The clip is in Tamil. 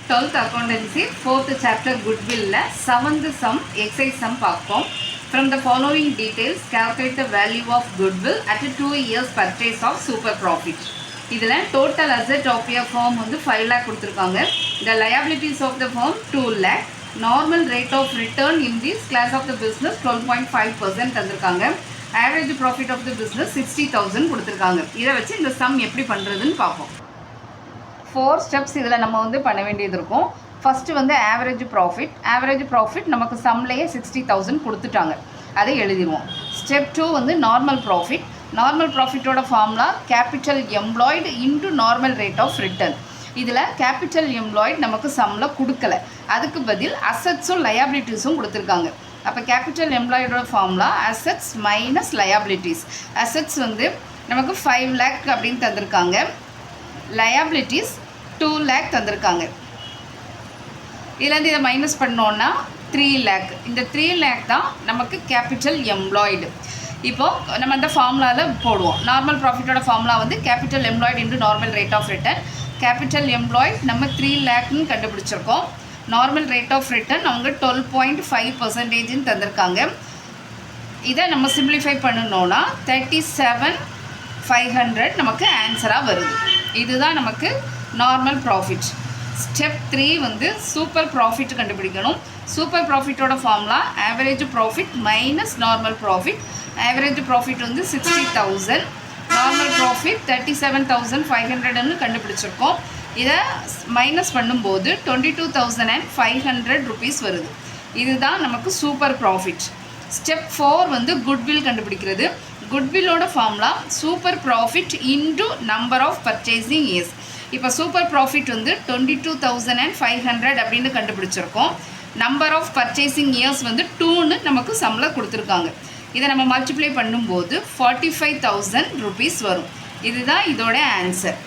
12th accountancy 4th chapter goodwill 7th sum exercise sum பார்ப்போம். From the following details calculate the value of goodwill at a 2 years purchase of super profit. இதில் total asset of your firm வந்து 5 lakh கொடுத்துருக்காங்க. The liabilities of the firm 2 lakh. Normal rate of return in this class of the business 12.5% தந்திருக்காங்க. Average profit of the business 60,000 கொடுத்துருக்காங்க. இதை வச்சு இந்த sum எப்படி பண்ணுறதுன்னு பார்ப்போம். 4 ஸ்டெப்ஸ் இதில் நம்ம வந்து பண்ண வேண்டியது இருக்கும். ஃபஸ்ட்டு வந்து ஆவரேஜ் ப்ராஃபிட் நமக்கு சம்லேயே 60,000 கொடுத்துட்டாங்க, அதை எழுதிடுவோம். ஸ்டெப் 2 வந்து நார்மல் ப்ராஃபிட்டோட formula capital employed into normal rate of return. இதில் கேபிட்டல் எம்ப்ளாய்டு நமக்கு சம்மில் கொடுக்கல, அதுக்கு பதில் அசட்ஸும் லயபிலிட்டிஸும் கொடுத்துருக்காங்க. அப்போ கேபிட்டல் எம்ப்ளாய்டோட formula assets minus liabilities. Assets வந்து நமக்கு 5 lakh அப்படின்னு தந்திருக்காங்க, லயபிலிட்டிஸ் 2 lakh தந்திருக்காங்க. இதுலேருந்து இதை மைனஸ் பண்ணோன்னா 3 lakh. இந்த 3 lakh தான் நமக்கு கேபிட்டல் எம்ப்ளாய்டு. இப்போது நம்ம அந்த ஃபார்முலாவில் போடுவோம். நார்மல் ப்ராஃபிட்டோட ஃபார்முலா வந்து capital employed into normal rate of return. Capital employed நம்ம 3 lakhன்னு கண்டுபிடிச்சிருக்கோம். நார்மல் ரேட் ஆஃப் ரிட்டர்ன் அவங்க 12.5% தந்திருக்காங்க. இதை நம்ம சிம்பிளிஃபை பண்ணணுன்னா 37,500 நமக்கு ஆன்சராக வருது. இதுதான் நமக்கு நார்மல் ப்ராஃபிட். ஸ்டெப் 3 வந்து சூப்பர் ப்ராஃபிட் கண்டுபிடிக்கணும். சூப்பர் ப்ராஃபிட்டோட formula average profit minus normal profit. Average profit வந்து 60,000, நார்மல் ப்ராஃபிட் 37,500ன்னு கண்டுபிடிச்சிருக்கோம். இதை மைனஸ் பண்ணும்போது 22,500 rupees வருது. இதுதான் நமக்கு சூப்பர் ப்ராஃபிட். ஸ்டெப் 4 வந்து குட்வில் கண்டுபிடிக்கிறது. குட்வில்லோட formula super profit into number of purchasing years. இப்போ சூப்பர் ப்ராஃபிட் வந்து 22,500 அப்படின்னு கண்டுபிடிச்சிருக்கோம். நம்பர் ஆஃப் பர்ச்சேசிங் இயர்ஸ் வந்து 2ன்னு நமக்கு சம்பளம் கொடுத்துருக்காங்க. இதை நம்ம மல்டிப்ளை பண்ணும்போது 45,000 rupees வரும். இதுதான் இதோட ஆன்சர்.